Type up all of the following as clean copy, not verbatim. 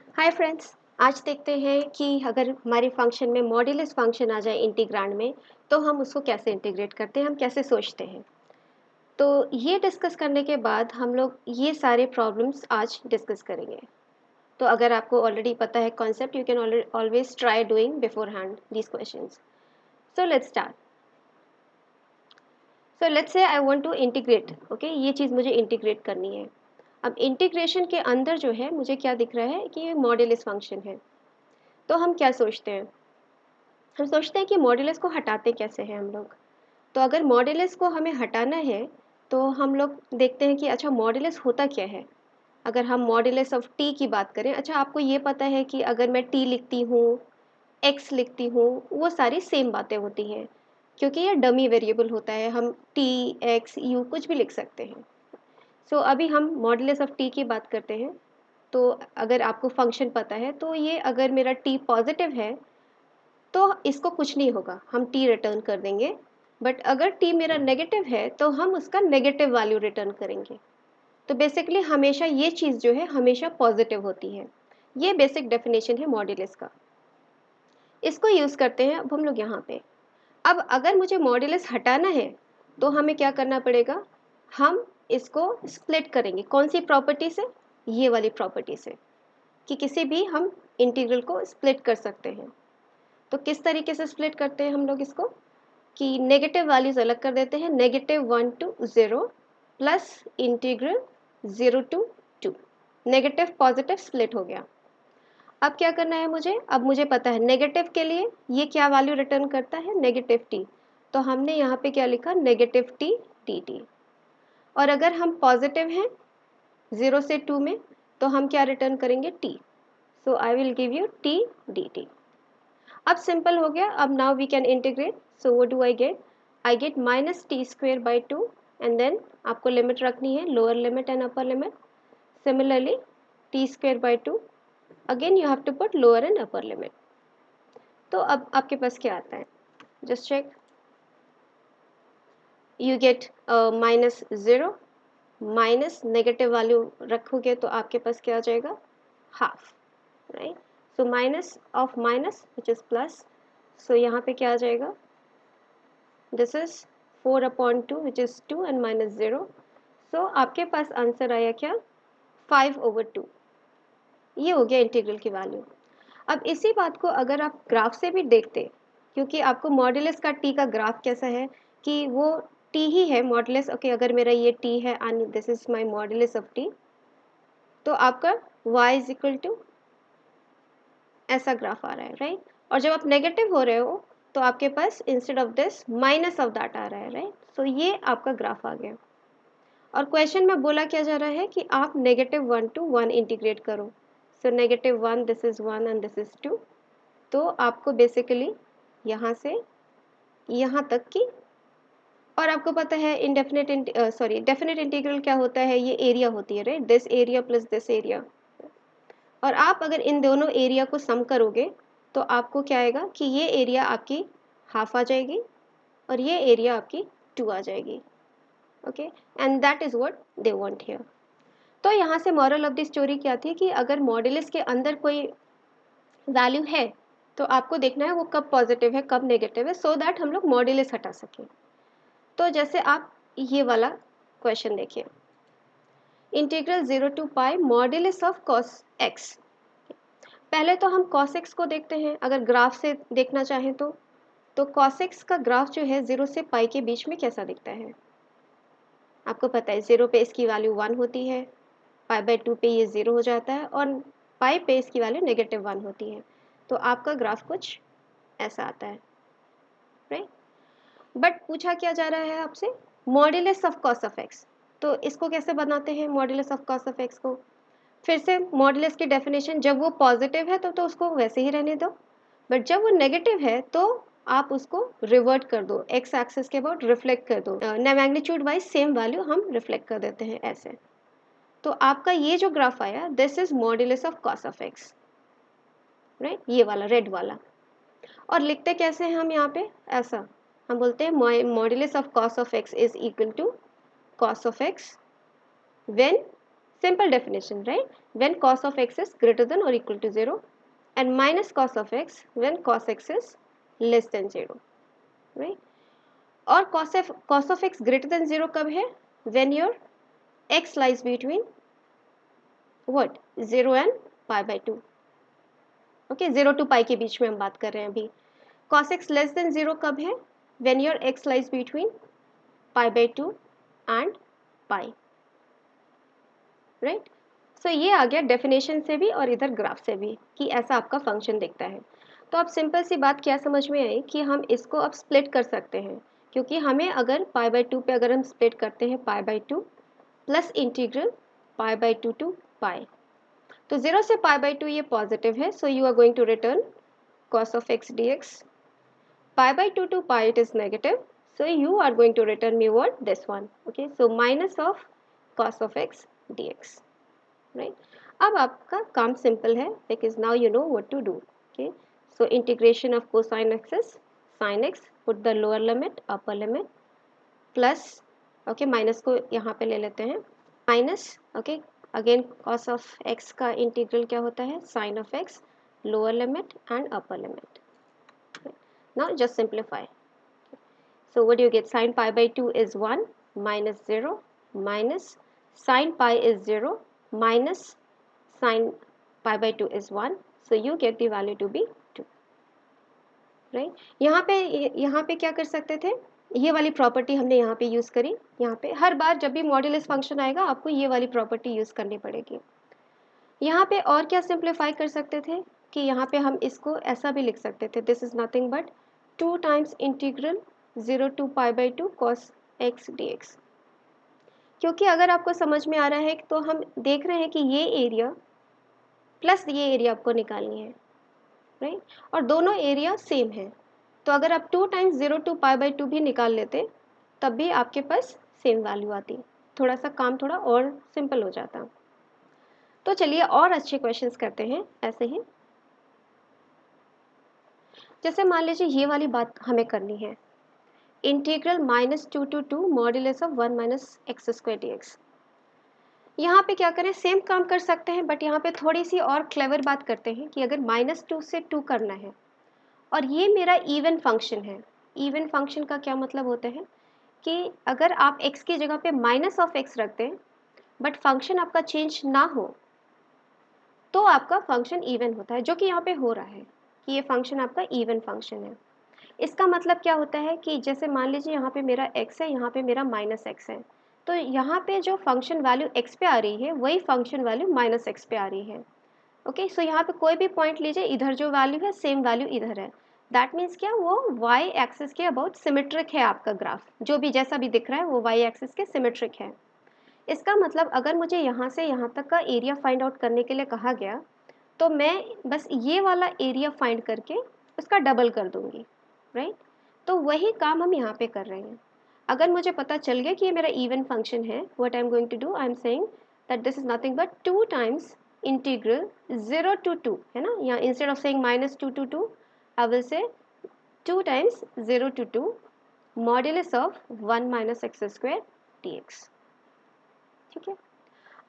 Hi friends. आज देखते हैं कि अगर हमारे फंक्शन में मॉड्यूलस फंक्शन आ जाए इंटीग्रांड में तो हम उसको कैसे इंटीग्रेट करते हैं, हम कैसे सोचते हैं। तो ये डिस्कस करने के बाद हम लोग ये सारे प्रॉब्लम्स आज डिस्कस करेंगे। तो अगर आपको ऑलरेडी पता है concept, you can always try doing beforehand these questions. So let's start. So let's say I want to integrate, okay, ये चीज़ मुझे इंटीग्रेट करनी है। अब इंटीग्रेशन के अंदर जो है मुझे क्या दिख रहा है कि ये मॉड्यूलस फंक्शन है। तो हम क्या सोचते हैं, हम सोचते हैं कि मॉड्यूलस को हटाते कैसे हैं हम लोग। तो अगर मॉड्यूलस को हमें हटाना है तो हम लोग देखते हैं कि अच्छा मॉड्यूलस होता क्या है। अगर हम मॉड्यूलस ऑफ टी की बात करें, अच्छा आपको ये पता है कि अगर मैं टी लिखती हूँ, एक्स लिखती हूँ, वो सारी सेम बातें होती हैं, क्योंकि ये डमी वेरिएबल होता है। हम टी एक्स यू कुछ भी लिख सकते हैं। सो अभी हम मॉड्यूलस ऑफ टी की बात करते हैं। तो अगर आपको फंक्शन पता है तो ये अगर मेरा टी पॉजिटिव है तो इसको कुछ नहीं होगा, हम टी रिटर्न कर देंगे। बट अगर टी मेरा नेगेटिव है तो हम उसका नेगेटिव वैल्यू रिटर्न करेंगे। तो बेसिकली हमेशा ये चीज़ जो है हमेशा पॉजिटिव होती है। ये बेसिक डेफिनेशन है मॉड्यूलस का। इसको यूज़ करते हैं अब हम लोग यहाँ पे। अब अगर मुझे मॉड्यूलस हटाना है तो हमें क्या करना पड़ेगा, हम इसको स्प्लिट करेंगे। कौन सी प्रॉपर्टी से? ये वाली प्रॉपर्टी से, कि किसी भी हम इंटीग्रल को स्प्लिट कर सकते हैं। तो किस तरीके से स्प्लिट करते हैं हम लोग इसको, कि नेगेटिव वैल्यूज अलग कर देते हैं, -1 to 0 plus integral 0 to 2। Negative positive split हो गया। अब क्या करना है मुझे, अब मुझे पता है नेगेटिव के लिए ये क्या वैल्यू रिटर्न करता है, -t। तो हमने यहाँ पे क्या लिखा, -t dt। और अगर हम पॉजिटिव हैं 0 से 2 में तो हम क्या रिटर्न करेंगे, t। So I will give you t dt। अब सिंपल हो गया। अब now we can integrate. So what do I get -t² by 2। And then आपको लिमिट रखनी है, lower limit and upper limit. Similarly t² by 2, again you have to put lower and upper limit. तो अब आपके पास क्या आता है, just check. You get -0, minus negative value रखोगे तो आपके पास क्या आ जाएगा, half, right. So minus of minus which is plus. So यहाँ पे क्या आ जाएगा, this is 4/2 which is 2 and -0। So आपके पास आंसर आया क्या, 5/2। ये हो गया इंटीग्रल की वैल्यू। अब इसी बात को अगर आप ग्राफ से भी देखते, क्योंकि आपको मॉड्यूलस का टी का ग्राफ कैसा है, कि वो टी ही है मॉड्यूलस। ओके, अगर मेरा ये टी है and this is my modulus of T, तो आपका y इज इक्वल टू ऐसा ग्राफ आ रहा है, राइट। और जब आप नेगेटिव हो रहे हो तो आपके पास instead of this minus of that आ रहा है, राइट। सो ये आपका ग्राफ आ गया। और क्वेश्चन में बोला क्या जा रहा है कि आप -1 to 1 इंटीग्रेट करो। सो -1, this is 1 and this is 2। तो आपको बेसिकली यहाँ से यहाँ तक की, और आपको पता है इनडेफिनेट सॉरी डेफिनेट इंटीग्रल क्या होता है, ये एरिया होती है, right, this area plus this area. और आप अगर इन दोनों एरिया को सम करोगे तो आपको क्या आएगा कि ये एरिया आपकी हाफ आ जाएगी और ये एरिया आपकी 2 आ जाएगी। Okay, and that is what they want here. तो यहाँ से मॉरल ऑफ द स्टोरी क्या थी, कि अगर मॉड्यूलस के अंदर कोई वैल्यू है तो आपको देखना है वो कब पॉजिटिव है कब नेगेटिव है, सो दैट हम लोग मॉड्यूलस हटा सकें। तो जैसे आप ये वाला क्वेश्चन देखिए, integral 0 to π modulus of cos x। पहले तो हम cos x को देखते हैं, अगर ग्राफ से देखना चाहें तो cos x का ग्राफ जो है 0 से π के बीच में कैसा दिखता है, आपको पता है 0 पे इसकी वैल्यू 1 होती है, π/2 पे ये 0 हो जाता है, और पाई पे इसकी वैल्यू -1 होती है। तो आपका ग्राफ कुछ ऐसा आता है, राइट। बट पूछा क्या जा रहा है आपसे, modulus of cos of x। तो इसको कैसे बनाते हैं modulus of cos of x को, फिर से मॉड्यूलस की डेफिनेशन, जब वो पॉजिटिव है तो उसको वैसे ही रहने दो, बट जब वो नेगेटिव है तो आप उसको रिवर्ट कर दो, एक्स एक्सिस के अबाउट रिफ्लेक्ट कर दो, मैग्नीट्यूड वाइज सेम वैल्यू हम रिफ्लेक्ट कर देते हैं ऐसे। तो आपका ये जो ग्राफ आया, this is modulus of cos of x, right, ये वाला रेड वाला। और लिखते कैसे हैं हम यहाँ पे, ऐसा हम बोलते हैं modulus of cos of x is equal to cos of x when Simple definition, right? When cos of x is greater than or equal to 0 and minus cos of x when cos x is less than 0, right? और cos of x greater than 0 कब है? When your x lies between what? 0 and pi by 2. Okay, 0 to pi के बीच में हम बात कर रहे हैं अभी. cos x less than 0 कब है? When your x lies between pi by 2 and pi, right? So ये आ गया डेफिनेशन से भी और इधर ग्राफ से भी कि ऐसा आपका फंक्शन दिखता है. तो अब सिंपल सी बात क्या समझ में आई कि हम इसको अब स्प्लिट कर सकते हैं, क्योंकि हमें अगर पाई बाई 2 पे अगर हम स्प्लिट करते हैं pi by 2 plus integral pi by 2 to pi, तो 0 से पाई बाई 2 ये पॉजिटिव है, so you are going to return cos of x dx. Pi by 2 to pi it is negative, so you are going to return me what? This one. Okay, so minus of cos of x dx, right? अब आपका काम simple है because now you know what to do. Okay, so integration of cosine x is sin x, put the lower limit upper limit plus, okay, minus को यहाँ पे ले लेते हैं minus, okay, again cos of x का integral क्या होता है? sin of x, lower limit and upper limit. Now just simplify. So what do you get? Sin pi by 2 is 1 minus 0 minus sin pi is 0 minus sin pi by 2 is 1. So you get the value to be 2. Right? यहाँ पे क्या कर सकते थे? ये वाली property हमने यहाँ पे यूज़ करी. यहाँ पे हर बार जब भी मॉड्यूलस फंक्शन आएगा आपको ये वाली प्रॉपर्टी यूज़ करनी पड़ेगी. यहाँ पे और क्या सिंप्लीफाई कर सकते थे कि यहाँ पे हम इसको ऐसा भी लिख सकते थे, this is nothing but 2 times integral 0 to pi by 2 cos x dx. क्योंकि अगर आपको समझ में आ रहा है तो हम देख रहे हैं कि ये एरिया प्लस ये एरिया आपको निकालनी है, राइट? और दोनों एरिया सेम है, तो अगर आप 2 टाइम्स 0 टू पाई बाई 2 भी निकाल लेते तब भी आपके पास सेम वैल्यू आती. थोड़ा सा काम थोड़ा और सिंपल हो जाता. तो चलिए और अच्छे क्वेश्चंस करते हैं ऐसे ही. जैसे मान लीजिए ये वाली बात हमें करनी है, integral minus 2 to 2 modulus of 1 minus x square d x. यहाँ पे क्या करें? सेम काम कर सकते हैं बट यहाँ पे थोड़ी सी और क्लेवर बात करते हैं कि अगर माइनस 2 से 2 करना है और ये मेरा इवन फंक्शन है. इवन फंक्शन का क्या मतलब होता है कि अगर आप x की जगह पे माइनस ऑफ एक्स रखते हैं बट फंक्शन आपका चेंज ना हो तो आपका फंक्शन इवन होता है, जो कि यहाँ पे हो रहा है कि ये फंक्शन आपका इवन फंक्शन है. इसका मतलब क्या होता है कि जैसे मान लीजिए यहाँ पे मेरा x है, यहाँ पे मेरा माइनस एक्स है, तो यहाँ पे जो फंक्शन वैल्यू x पे आ रही है वही फंक्शन वैल्यू माइनस एक्स पे आ रही है. ओके, सो यहाँ पे कोई भी पॉइंट लीजिए, इधर जो वैल्यू है सेम वैल्यू इधर है. दैट मीन्स क्या? वो y एक्सिस के अबाउट सिमेट्रिक है आपका ग्राफ, जो भी जैसा भी दिख रहा है वो y एक्सिस के सिमेट्रिक है. इसका मतलब अगर मुझे यहाँ से यहाँ तक का एरिया फाइंड आउट करने के लिए कहा गया तो मैं बस ये वाला एरिया फाइंड करके उसका डबल कर दूंगी, राइट? तो वही काम हम यहाँ पे कर रहे हैं. अगर मुझे पता चल गया कि ये मेरा इवन फंक्शन है, what I am going to do, I am saying that this is nothing but 2 times integral 0 to 2, है ना? यहाँ instead of saying minus 2 to 2 I will say 2 times 0 to 2 modulus of 1 minus x square dx. ठीक है,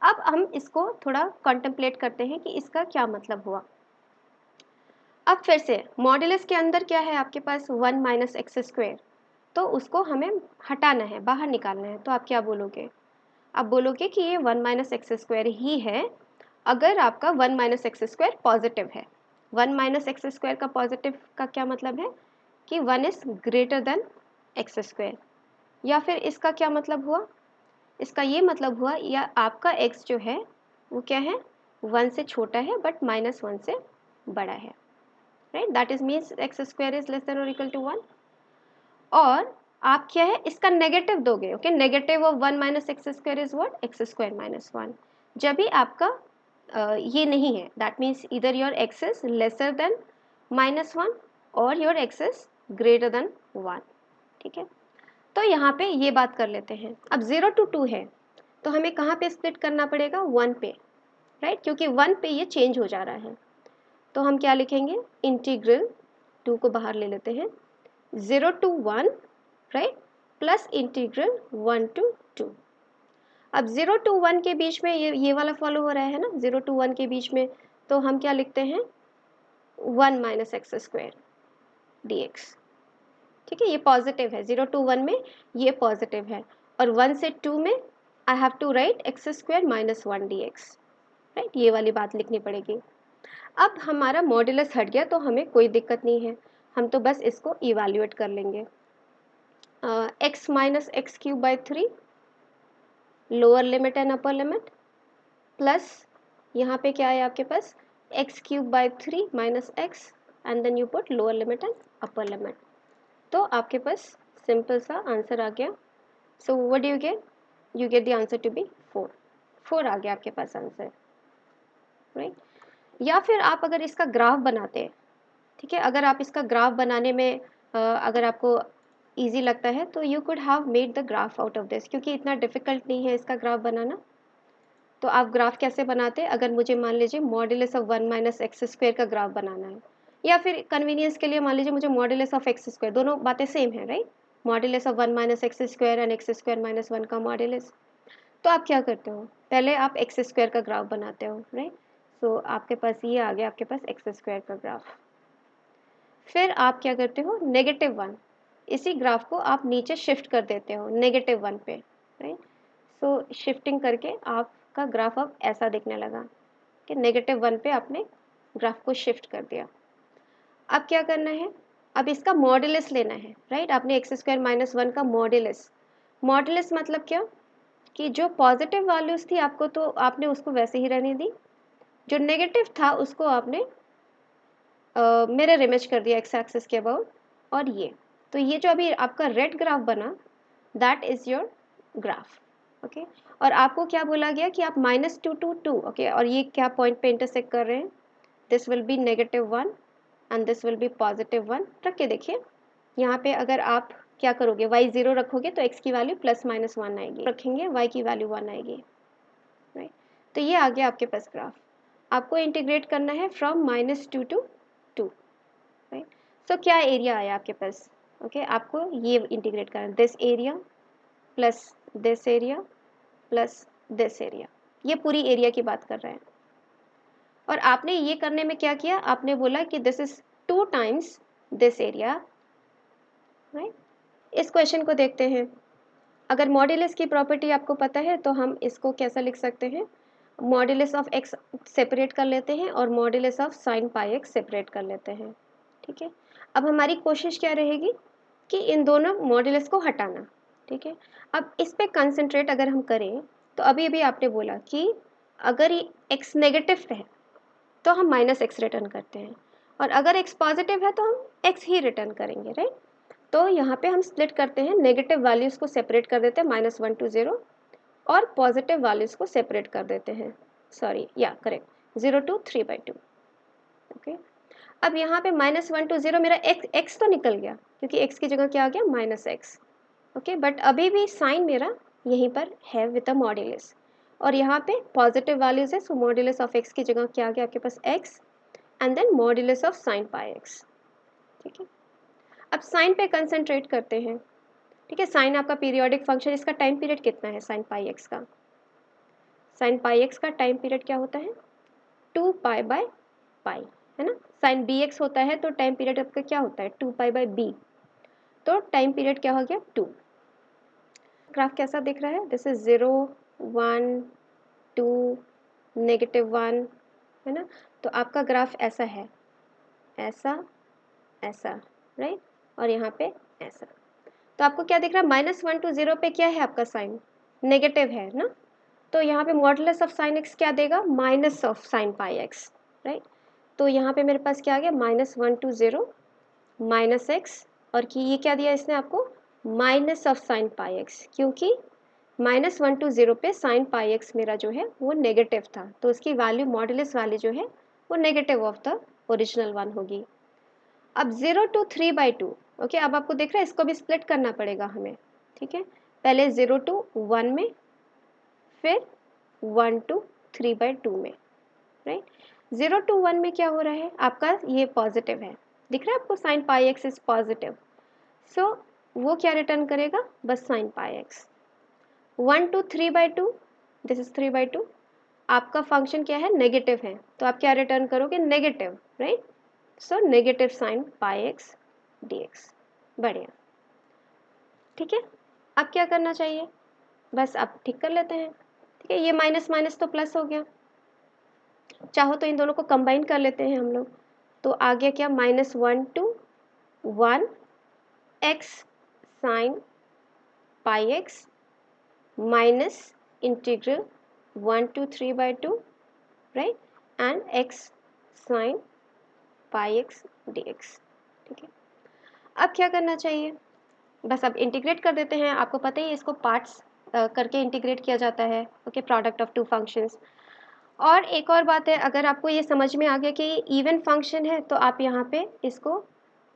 अब हम इसको थोड़ा contemplate करते हैं कि इसका क्या मतलब हुआ. अब फिर से मॉड्यूलस के अंदर क्या है आपके पास? 1 माइनस एक्स स्क्वायर, तो उसको हमें हटाना है, बाहर निकालना है. तो आप क्या बोलोगे? आप बोलोगे कि ये 1 माइनस एक्स स्क्वायर ही है अगर आपका 1 माइनस एक्स स्क्वायर पॉजिटिव है. 1 माइनस एक्स स्क्वायर का पॉजिटिव का क्या मतलब है कि 1 is greater than x square. या फिर इसका क्या मतलब हुआ? इसका ये मतलब हुआ या आपका x जो है वो क्या है? 1 से छोटा है बट माइनस 1 से बड़ा है, right? That is means x square is less than और इक्वल टू 1. और आप क्या है? इसका नेगेटिव दोगे. Okay, negative of 1 minus x square is what? X square minus 1. जब भी आपका ये नहीं है, दैट मीन्स इधर your x is lesser than minus 1 और your x is greater than 1. ठीक है, तो यहाँ पे ये बात कर लेते हैं. अब 0 टू 2 है तो हमें कहाँ पे स्प्लिट करना पड़ेगा? 1 पे, राइट? क्योंकि 1 पे ये चेंज हो जा रहा है. तो हम क्या लिखेंगे? इंटीग्रल 2 को बाहर ले लेते हैं, 0 to 1, right, plus integral 1 to 2. अब 0 to 1 के बीच में ये वाला फॉलो हो रहा है ना, 0 to 1 के बीच में, तो हम क्या लिखते हैं 1 minus x square d x. ठीक है, ये पॉजिटिव है, 0 to 1 में ये पॉजिटिव है, और 1 से 2 में I have to write x square minus 1 d x, right, ये वाली बात लिखनी पड़ेगी। अब हमारा मॉड्यूलस हट गया तो हमें कोई दिक्कत नहीं है, हम तो बस इसको इवैल्यूएट कर लेंगे। X minus x cube by 3, lower limit and upper limit, plus यहाँ पे क्या है आपके पास x cube by 3 minus x, and then you put lower limit and upper limit, तो आपके पास सिंपल सा आंसर आ गया। So what do you get the answer to be 4 आ गया आपके पास आंसर, राइट। या फिर आप अगर इसका ग्राफ बनाते हैं, ठीक है, अगर आप इसका ग्राफ बनाने में अगर आपको इजी लगता है तो you could have made the graph out of this, क्योंकि इतना डिफिकल्ट नहीं है इसका ग्राफ बनाना। तो आप ग्राफ कैसे बनाते हैं, अगर मुझे मान लीजिए modulus of 1 minus x square का ग्राफ बनाना है, या फिर कन्वीनियंस के लिए मान लीजिए मुझे मॉड्यूलस ऑफ एक्स स्क्वायर, दोनों बातें सेम है, right, modulus of 1 minus x square and x square minus 1 का मॉड्यूलस। तो आप क्या करते हो, पहले आप एक्स स्क्वायर का ग्राफ बनाते हो, राइट। सो आपके पास ये आ गया आपके पास एक्स स्क्वायर का ग्राफ। फिर आप क्या करते हो, -1, इसी ग्राफ को आप नीचे शिफ्ट कर देते हो -1 पे, राइट। सो शिफ्टिंग करके आपका ग्राफ अब ऐसा दिखने लगा कि -1 पे आपने ग्राफ को शिफ्ट कर दिया। अब क्या करना है, अब इसका मॉड्यूलस लेना है, राइट, आपने एक्स स्क्वायर माइनस 1 का मॉड्यूलस। मॉड्यूलस मतलब क्या, कि जो पॉजिटिव वैल्यूज थी आपको तो आपने उसको वैसे ही रहने दी, जो नेगेटिव था उसको आपने मिरर इमेज कर दिया एक्स एक्सिस के अबाउट, और ये तो ये जो अभी आपका रेड ग्राफ बना, that is your graph, okay. और आपको क्या बोला गया कि आप -2 to 2, ओके, और ये क्या पॉइंट पे इंटरसेक्ट कर रहे हैं, this will be -1 and this will be +1। रख के देखिए, यहाँ पे अगर आप क्या करोगे, y 0 रखोगे तो x की वैल्यू +-1 आएगी, रखेंगे y की वैल्यू 1 आएगी, राइट। तो ये आ गया आपके पास ग्राफ, आपको इंटीग्रेट करना है फ्रॉम -2 to 2, राइट। सो क्या एरिया आया आपके पास, ओके, आपको ये इंटीग्रेट करना, this area plus this area plus this area, ये पूरी एरिया की बात कर रहे हैं। और आपने ये करने में क्या किया, आपने बोला कि this is 2 times this area, right. इस क्वेश्चन को देखते हैं, अगर मॉड्यूलस की प्रॉपर्टी आपको पता है तो हम इसको कैसा लिख सकते हैं, मॉड्यूलस ऑफ एक्स सेपरेट कर लेते हैं और modulus of sine pi x separate कर लेते हैं, ठीक है। अब हमारी कोशिश क्या रहेगी कि इन दोनों मॉड्यूलस को हटाना, ठीक है। अब इस पे कंसंट्रेट अगर हम करें तो अभी अभी आपने बोला कि अगर ये एक्स नेगेटिव है तो हम -x रिटर्न करते हैं, और अगर x पॉजिटिव है तो हम x ही रिटर्न करेंगे, राइट। तो यहाँ पे हम स्प्लिट करते हैं, नेगेटिव वैल्यूज़ को सेपरेट कर देते हैं -1 to 0, और पॉजिटिव वैल्यूज़ को सेपरेट कर देते हैं, सॉरी या करेक्ट, 0 to 3/2, ओके। अब यहाँ पे -1 to 0 मेरा x तो निकल गया, क्योंकि x की जगह क्या आ गया -x, ओके, बट अभी भी साइन मेरा यहीं पर है विद अ मॉड्यूलस, और यहाँ पे पॉजिटिव वैल्यूज है, सो मॉड्यूलस ऑफ x की जगह क्या आ गया आपके पास x, and then modulus of sine pi x, ठीक है। अब साइन पे कंसंट्रेट करते हैं, ठीक है, साइन आपका पीरियोडिक फंक्शन, इसका टाइम पीरियड कितना है साइन पाई x का, साइन पाई x का टाइम पीरियड क्या होता है 2π/π, है ना। साइन bx होता है तो टाइम पीरियड आपका क्या होता है 2π/b, तो टाइम पीरियड क्या हो गया 2। ग्राफ कैसा दिख रहा है, दिस इज 0 1 2 -1, है ना। तो आपका ग्राफ ऐसा है, ऐसा ऐसा, राइट, और यहाँ पे ऐसा। तो आपको क्या दिख रहा है, -1 to 0 पे क्या है आपका साइन नेगेटिव है ना, तो यहाँ पे मॉडुलस ऑफ साइन एक्स क्या देगा, minus of sine pi x, right. तो यहाँ पे मेरे पास क्या आ गया -1 to 0 -x, और कि ये क्या दिया इसने आपको minus of sine pi x, क्योंकि -1 to 0 पे साइन पाई एक्स मेरा जो है वो नेगेटिव था, तो उसकी वैल्यू मॉडुलस वैल्यू जो है वो negative of the original one होगी। अब 0 to 3/2, ओके, अब आपको देख रहा है इसको भी स्प्लिट करना पड़ेगा हमें, ठीक है, पहले 0 to 1 में, फिर 1 to 3/2 में, राइट। 0 to 1 में क्या हो रहा है आपका, ये पॉजिटिव है, दिख रहा है आपको sine pi x is positive, so वो क्या रिटर्न करेगा, बस sine pi x. 1 to 3/2, this is 3/2। आपका फंक्शन क्या है, नेगेटिव है, तो आप क्या रिटर्न करोगे, negative, right. So negative sign pi x D x. बढ़िया, ठीक है। अब क्या करना चाहिए, बस अब ठीक कर लेते हैं, ठीक है। ये माइनस माइनस तो प्लस हो गया, चाहो तो इन दोनों को कंबाइन कर लेते हैं हम लोग, तो आ गया क्या, -1 x sign pi x minus integral 1 to 3/2, right, and x sign pi x D x, ठीक है। अब क्या करना चाहिए, बस अब इंटीग्रेट कर देते हैं। आपको पता ही है इसको पार्ट्स करके इंटीग्रेट किया जाता है, okay, product of two functions. और एक और बात है, अगर आपको ये समझ में आ गया कि इवन फंक्शन है तो आप यहाँ पे इसको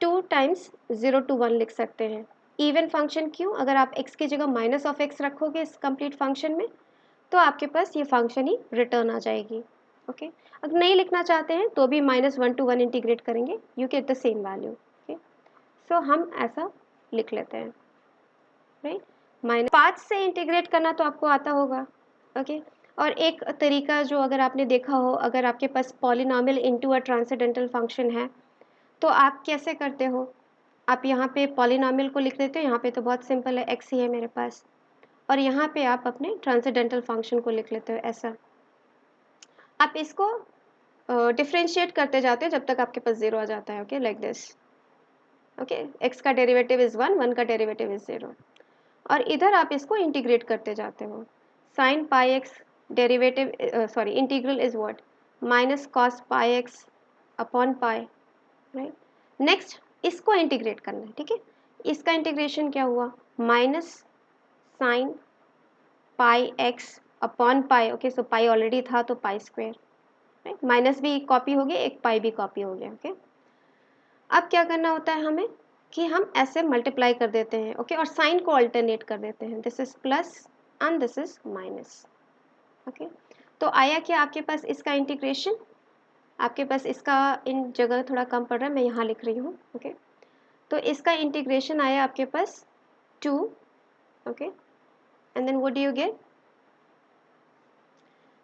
2 टाइम्स 0 to 1 लिख सकते हैं। इवन फंक्शन क्यों, अगर आप x की जगह माइनस ऑफ एक्स रखोगे इस कंप्लीट फंक्शन में तो आपके पास ये फंक्शन ही रिटर्न आ जाएगी, ओके। अगर नहीं लिखना चाहते हैं तो भी -1 to 1 इंटीग्रेट करेंगे, you get the same value, okay. So हम ऐसा लिख लेते हैं, राइट। माइनस 5 से इंटीग्रेट करना तो आपको आता होगा, ओके। और एक तरीका जो अगर आपने देखा हो, अगर आपके पास polynomial into a transcendental function है तो आप कैसे करते हो, आप यहाँ पे पॉलिनॉमियल को लिख देते हो, यहाँ पे तो बहुत सिंपल है, एक्स ही है मेरे पास, और यहाँ पे आप अपने ट्रांसेंडेंटल फंक्शन को लिख लेते हो ऐसा। आप इसको डिफ्रेंशिएट करते जाते हो जब तक आपके पास 0 आ जाता है, okay, like this, okay. X का डेरिवेटिव इज़ 1, 1 का डेरिवेटिव इज़ 0, और इधर आप इसको इंटीग्रेट करते जाते हो। Sine pi x derivative, sorry, integral is what, minus cos pi x upon pi, right. Next इसको इंटीग्रेट करना है, ठीक है। इसका इंटीग्रेशन क्या हुआ, minus sine pi x upon pi, okay. So pi already था तो पाई स्क्वायर, राइट, माइनस भी कॉपी हो गया, एक पाई भी कॉपी हो गया, ओके। अब क्या करना होता है हमें कि हम ऐसे मल्टीप्लाई कर देते हैं, ओके, और साइन को अल्टरनेट कर देते हैं, this is plus and this is minus, okay. तो आया क्या आपके पास इसका इंटीग्रेशन, आपके पास इसका इन जगह थोड़ा कम पड़ रहा है, मैं यहाँ लिख रही हूँ, ओके। तो इसका इंटीग्रेशन आया आपके पास 2, okay, and then what do you get,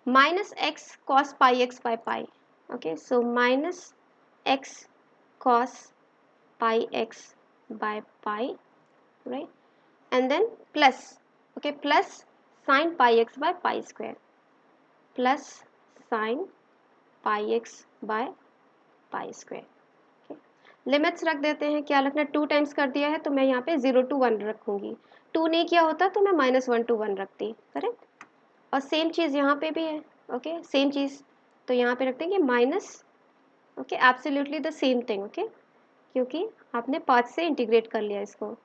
minus x cos pi x by pi, okay. So minus x cos pi x by pi, right, and then plus, okay, plus sin pi x by pi square, plus sin pi x by pi square, okay. Limits रख देते हैं, क्या रखना, 2 times कर दिया है तो मैं यहाँ पे 0 to 1 रखूँगी, 2 नहीं किया होता तो मैं -1 to 1 रखती, करेक्ट। और सेम चीज़ यहाँ पे भी है, ओके, सेम चीज़, तो यहाँ पे रखते हैं कि minus, okay, absolutely the same thing, okay, क्योंकि आपने 5 से इंटीग्रेट कर लिया इसको।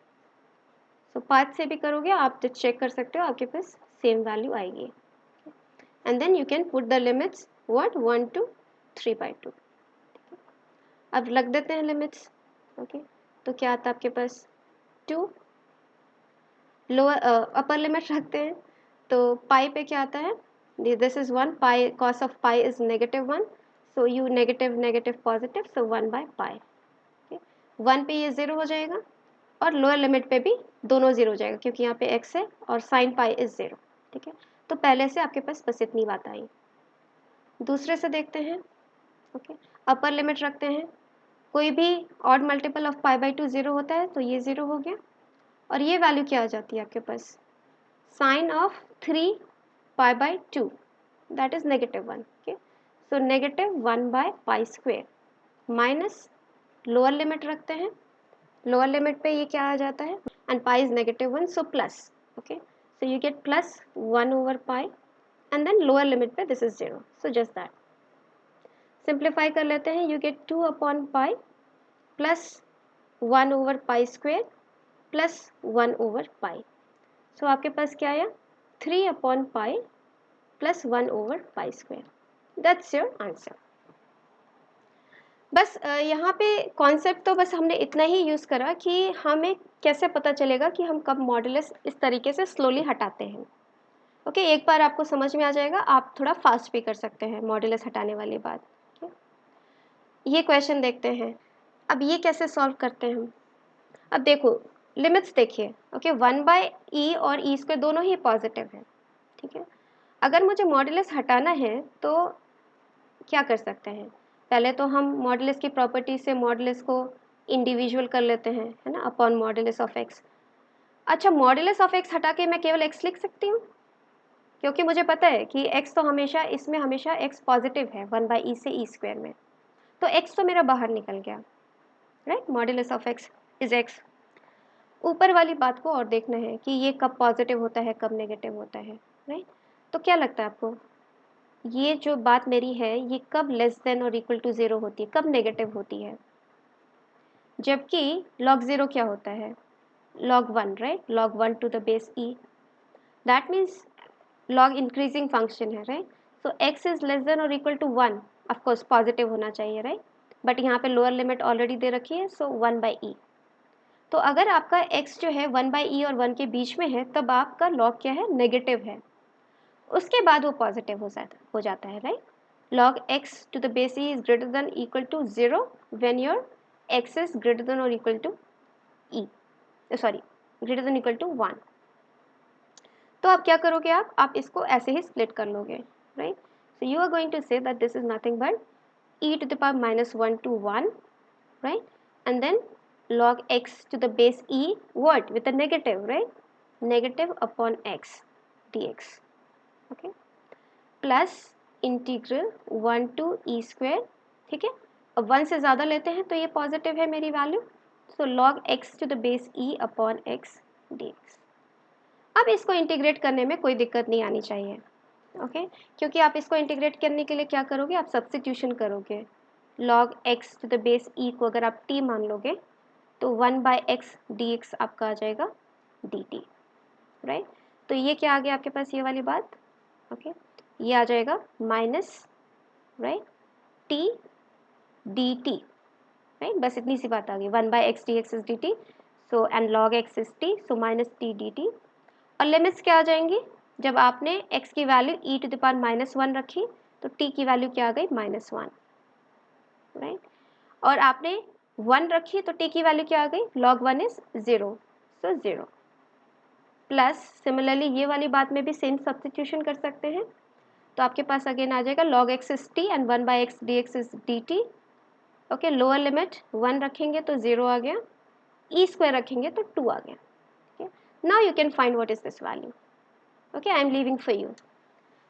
सो 5 से भी करोगे आप तो चेक कर सकते हो, आपके पास सेम वैल्यू आएगी, and then you can put the limits what 1 to 3/2। अब लग देते हैं लिमिट्स, ओके। तो क्या आता है आपके पास 2, लोअर अपर लिमिट रखते हैं तो पाई पे क्या आता है, this is 1, pi cos of pi is -1, so you negative negative positive, so 1/पाई, 1 पे ये 0 हो जाएगा और लोअर लिमिट पे भी दोनों 0 हो जाएगा क्योंकि यहाँ पे x है और साइन पाई इज 0, ठीक है। तो पहले से आपके पास बस इतनी बात आई। दूसरे से देखते हैं, ओके, अपर लिमिट रखते हैं, कोई भी ऑड मल्टीपल ऑफ पाई/2 0 होता है तो ये 0 हो गया, और ये वैल्यू क्या आ जाती है आपके पास, साइन ऑफ 3 पाई/2, दैट इज -1, ओके। सो -1/पाई स्क्वेयर माइनस लोअर लिमिट रखते हैं, लोअर लिमिट पे ये क्या आ जाता है, and pi is -1, so plus, okay. So you get plus 1/पाई, एंड देन लोअर लिमिट पे this is 0, so just that. Simplify कर लेते हैं, यू गेट 2/पाई प्लस 1/पाई स्क्वेयर प्लस 1/पाई, सो आपके पास क्या आया, 3/पाई प्लस 1/पाई स्क्वेयर, दैट्स योर आंसर। बस यहाँ पे कॉन्सेप्ट तो बस हमने इतना ही यूज़ करा कि हमें कैसे पता चलेगा कि हम कब मॉडुलस इस तरीके से स्लोली हटाते हैं, ओके। एक बार आपको समझ में आ जाएगा, आप थोड़ा फास्ट भी कर सकते हैं मॉडुलस हटाने वाली बात, ओके। ये क्वेश्चन देखते हैं, अब ये कैसे सॉल्व करते हैं हम। अब देखो लिमिट्स देखिए, ओके, 1/e और e स्क्वायर दोनों ही पॉजिटिव है, ठीक है। अगर मुझे मॉड्यूलस हटाना है तो क्या कर सकते हैं, पहले तो हम मॉड्यूलस की प्रॉपर्टी से मॉड्यूलस को इंडिविजुअल कर लेते हैं, है ना, अपॉन मॉड्यूलस ऑफ एक्स। अच्छा, मॉड्यूलस ऑफ एक्स हटा के मैं केवल एक्स लिख सकती हूँ, क्योंकि मुझे पता है कि एक्स तो हमेशा इसमें हमेशा एक्स पॉजिटिव है 1/e से ई स्क्वायर में, तो एक्स तो मेरा बाहर निकल गया, right. Modulus of x is x. ऊपर वाली बात को और देखना है कि ये कब पॉजिटिव होता है कब नेगेटिव होता है, राइट। तो क्या लगता है आपको, ये जो बात मेरी है ये कब लेस देन और इक्वल टू ज़ीरो होती है, कब नेगेटिव होती है? जबकि log ज़ीरो क्या होता है, log 1, right, log 1 to the base e, that means log increasing function है, right. So x is less than और equal to 1, of course positive होना चाहिए, राइट, बट यहाँ पे लोअर लिमिट ऑलरेडी दे रखी है, सो 1/e। तो अगर आपका x जो है 1/e और 1 के बीच में है तब आपका log क्या है, नेगेटिव है, उसके बाद वो पॉजिटिव हो जाता है, right. log x to the base e is greater than equal to 0 when your x is greater than or equal to e, sorry, greater than equal to 1। तो आप क्या करोगे, आप इसको ऐसे ही स्प्लिट कर लोगे, right. So you are going to say that this is nothing but e to the power minus 1 to 1, right, and then log x to the base e, what, with a negative, right, negative upon x dx, okay, plus integral 1 to e square, ठीक है। अब 1 से ज़्यादा लेते हैं तो ये positive है मेरी value, so log x to the base e upon x dx। अब इसको इंटीग्रेट करने में कोई दिक्कत नहीं आनी चाहिए, ओके, क्योंकि आप इसको इंटीग्रेट करने के लिए क्या करोगे, आप सब्स्टिट्यूशन करोगे। log x to the base e को अगर आप t मान लोगे तो 1/x dx आपका आ जाएगा dt, राइट। तो ये क्या आ गया आपके पास, ये वाली बात, ओके, ये आ जाएगा minus, right, t d t, right, बस इतनी सी बात आ गई, 1/x dx is d t, so and log x is t, so minus t d t. और लिमिट्स क्या आ जाएंगी, जब आपने x की value e to the power -1 रखी तो t की वैल्यू क्या आ गई, -1, राइट। और आपने 1 रखी तो t की वैल्यू क्या आ गई, log 1 is 0, so 0, plus similarly ये वाली बात में भी सेम सब्स्टिट्यूशन कर सकते हैं, तो आपके पास अगेन आ जाएगा log x is t and 1/x dx is dt, okay. Lower limit 1 रखेंगे तो 0 आ गया, ई स्क्वायर रखेंगे तो 2 आ गया, okay. Now you can find what is this value, okay, I am leaving for you.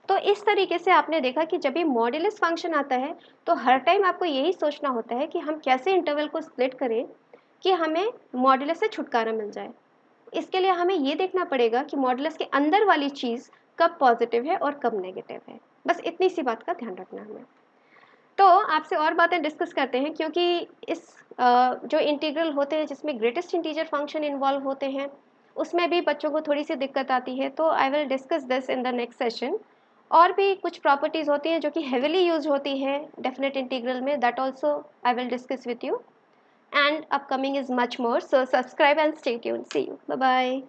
तो इस तरीके से आपने देखा कि जब ये मॉड्यूलस फंक्शन आता है तो हर टाइम आपको यही सोचना होता है कि हम कैसे इंटरवल को स्प्लिट करें कि हमें मॉड्यूलस से छुटकारा मिल जाए। इसके लिए हमें ये देखना पड़ेगा कि मॉड्यूलस के अंदर वाली चीज़ कब पॉजिटिव है और कब नेगेटिव है, बस इतनी सी बात का ध्यान रखना हमें। तो आपसे और बातें डिस्कस करते हैं, क्योंकि इस जो इंटीग्रल होते हैं जिसमें ग्रेटेस्ट इंटीजर फंक्शन इन्वॉल्व होते हैं उसमें भी बच्चों को थोड़ी सी दिक्कत आती है, तो I will discuss this in the next session. और भी कुछ प्रॉपर्टीज़ होती हैं जो कि हेविली यूज होती हैं डेफिनेट इंटीग्रल में, that also I will discuss with you, and upcoming is much more, so subscribe and stay tuned. See you, bye bye.